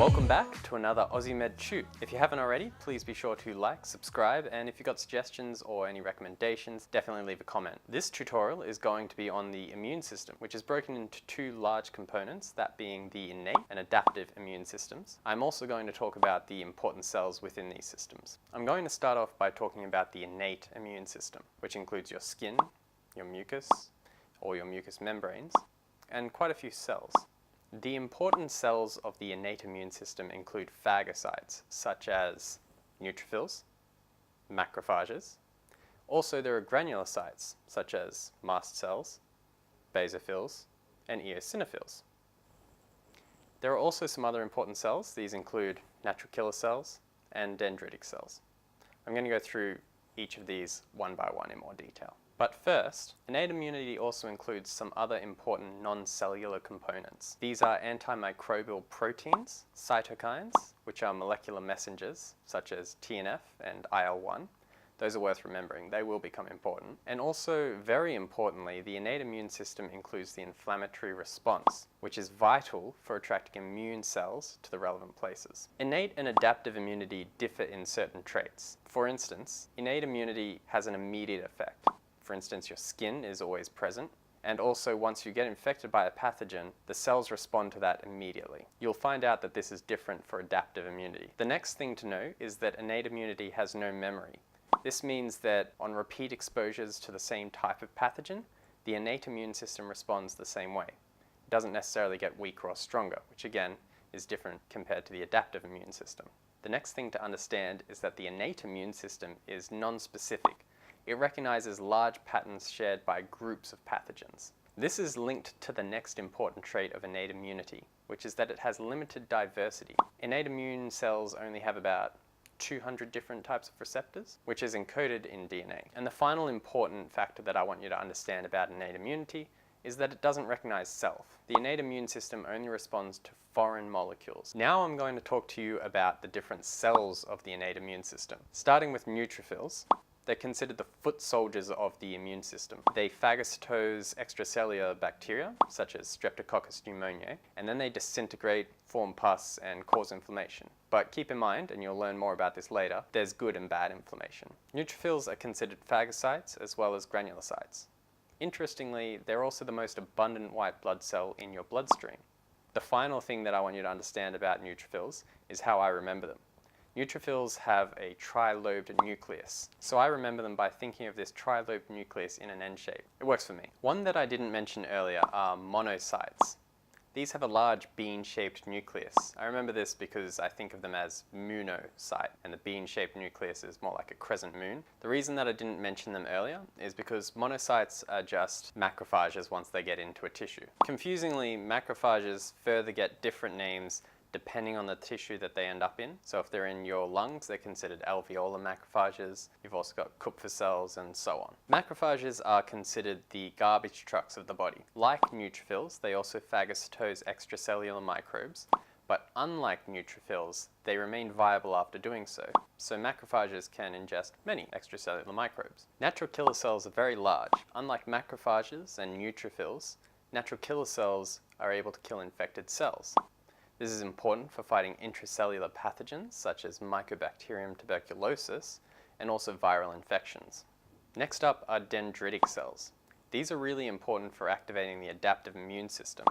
Welcome back to another Aussie Med Shoot. If you haven't already, please be sure to like, subscribe, and if you've got suggestions or any recommendations, definitely leave a comment. This tutorial is going to be on the immune system, which is broken into two large components, that being the innate and adaptive immune systems. I'm also going to talk about the important cells within these systems. I'm going to start off by talking about the innate immune system, which includes your skin, your mucus, or your mucous membranes, and quite a few cells. The important cells of the innate immune system include phagocytes, such as neutrophils, macrophages. Also, there are granulocytes, such as mast cells, basophils, and eosinophils. There are also some other important cells. These include natural killer cells and dendritic cells. I'm going to go through each of these one by one in more detail. But first, innate immunity also includes some other important non-cellular components. These are antimicrobial proteins, cytokines, which are molecular messengers, such as TNF and IL-1. Those are worth remembering. They will become important. And also, very importantly, the innate immune system includes the inflammatory response, which is vital for attracting immune cells to the relevant places. Innate and adaptive immunity differ in certain traits. For instance, innate immunity has an immediate effect. For instance, your skin is always present, and also once you get infected by a pathogen, the cells respond to that immediately. You'll find out that this is different for adaptive immunity. The next thing to know is that innate immunity has no memory. This means that on repeat exposures to the same type of pathogen, the innate immune system responds the same way. It doesn't necessarily get weaker or stronger, which again is different compared to the adaptive immune system. The next thing to understand is that the innate immune system is non-specific. It recognizes large patterns shared by groups of pathogens. This is linked to the next important trait of innate immunity, which is that it has limited diversity. Innate immune cells only have about 200 different types of receptors, which is encoded in DNA. And the final important factor that I want you to understand about innate immunity is that it doesn't recognize self. The innate immune system only responds to foreign molecules. Now I'm going to talk to you about the different cells of the innate immune system. Starting with neutrophils. They're considered the foot soldiers of the immune system. They phagocytose extracellular bacteria, such as Streptococcus pneumoniae, and then they disintegrate, form pus, and cause inflammation. But keep in mind, and you'll learn more about this later, there's good and bad inflammation. Neutrophils are considered phagocytes as well as granulocytes. Interestingly, they're also the most abundant white blood cell in your bloodstream. The final thing that I want you to understand about neutrophils is how I remember them. Neutrophils have a trilobed nucleus, so I remember them by thinking of this trilobed nucleus in an N shape. It works for me. One that I didn't mention earlier are monocytes. These have a large bean-shaped nucleus. I remember this because I think of them as moonocyte, and the bean-shaped nucleus is more like a crescent moon. The reason that I didn't mention them earlier is because monocytes are just macrophages once they get into a tissue. Confusingly, macrophages further get different names depending on the tissue that they end up in. So if they're in your lungs, they're considered alveolar macrophages. You've also got Kupffer cells and so on. Macrophages are considered the garbage trucks of the body. Like neutrophils, they also phagocytose extracellular microbes, but unlike neutrophils, they remain viable after doing so. So macrophages can ingest many extracellular microbes. Natural killer cells are very large. Unlike macrophages and neutrophils, natural killer cells are able to kill infected cells. This is important for fighting intracellular pathogens such as Mycobacterium tuberculosis and also viral infections. Next up are dendritic cells. These are really important for activating the adaptive immune system.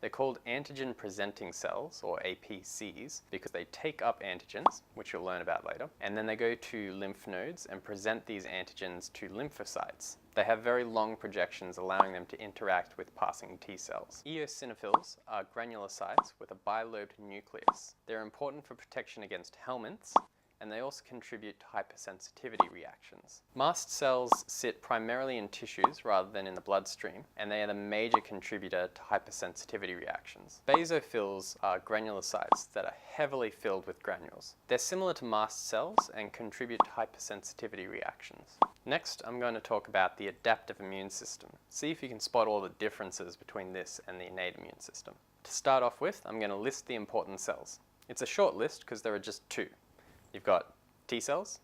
They're called antigen-presenting cells, or APCs, because they take up antigens, which you'll learn about later, and then they go to lymph nodes and present these antigens to lymphocytes. They have very long projections, allowing them to interact with passing T cells. Eosinophils are granulocytes with a bilobed nucleus. They're important for protection against helminths, and they also contribute to hypersensitivity reactions. Mast cells sit primarily in tissues rather than in the bloodstream, and they are the major contributor to hypersensitivity reactions. Basophils are granulocytes that are heavily filled with granules. They're similar to mast cells and contribute to hypersensitivity reactions. Next, I'm going to talk about the adaptive immune system. See if you can spot all the differences between this and the innate immune system. To start off with, I'm going to list the important cells. It's a short list because there are just two. You've got T cells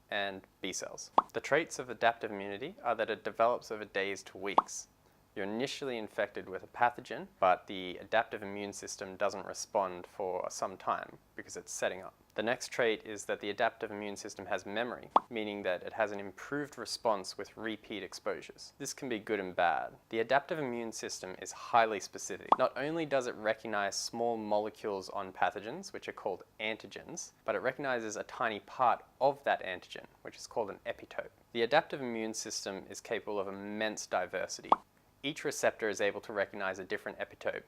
and B cells. The traits of adaptive immunity are that it develops over days to weeks. You're initially infected with a pathogen, but the adaptive immune system doesn't respond for some time because it's setting up. The next trait is that the adaptive immune system has memory, meaning that it has an improved response with repeat exposures. This can be good and bad. The adaptive immune system is highly specific. Not only does it recognize small molecules on pathogens, which are called antigens, but it recognizes a tiny part of that antigen, which is called an epitope. The adaptive immune system is capable of immense diversity. Each receptor is able to recognize a different epitope,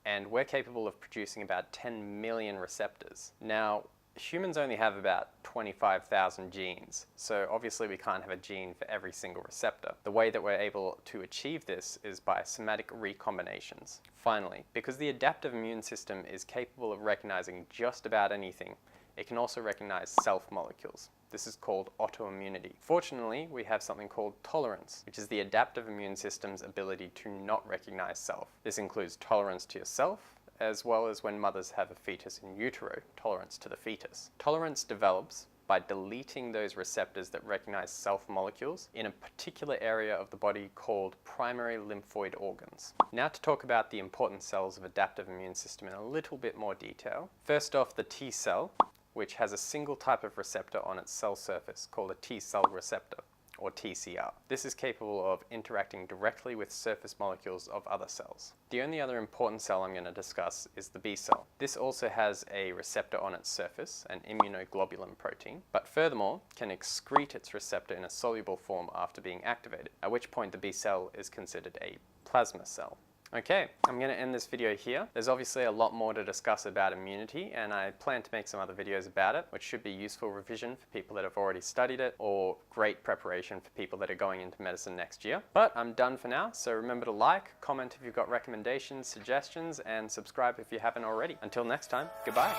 and we're capable of producing about 10 million receptors. Now, humans only have about 25,000 genes, so obviously we can't have a gene for every single receptor. The way that we're able to achieve this is by somatic recombinations. Finally, because the adaptive immune system is capable of recognizing just about anything, it can also recognize self molecules. This is called autoimmunity. Fortunately, we have something called tolerance, which is the adaptive immune system's ability to not recognize self. This includes tolerance to yourself, as well as when mothers have a fetus in utero, tolerance to the fetus. Tolerance develops by deleting those receptors that recognize self molecules in a particular area of the body called primary lymphoid organs. Now to talk about the important cells of adaptive immune system in a little bit more detail. First off, the T cell, which has a single type of receptor on its cell surface called a T cell receptor, or TCR. This is capable of interacting directly with surface molecules of other cells. The only other important cell I'm going to discuss is the B cell. This also has a receptor on its surface, an immunoglobulin protein, but furthermore can excrete its receptor in a soluble form after being activated, at which point the B cell is considered a plasma cell. Okay, I'm going to end this video here. There's obviously a lot more to discuss about immunity, and I plan to make some other videos about it, which should be useful revision for people that have already studied it, or great preparation for people that are going into medicine next year. But I'm done for now, so remember to like, comment if you've got recommendations, suggestions, and subscribe if you haven't already. Until next time, goodbye.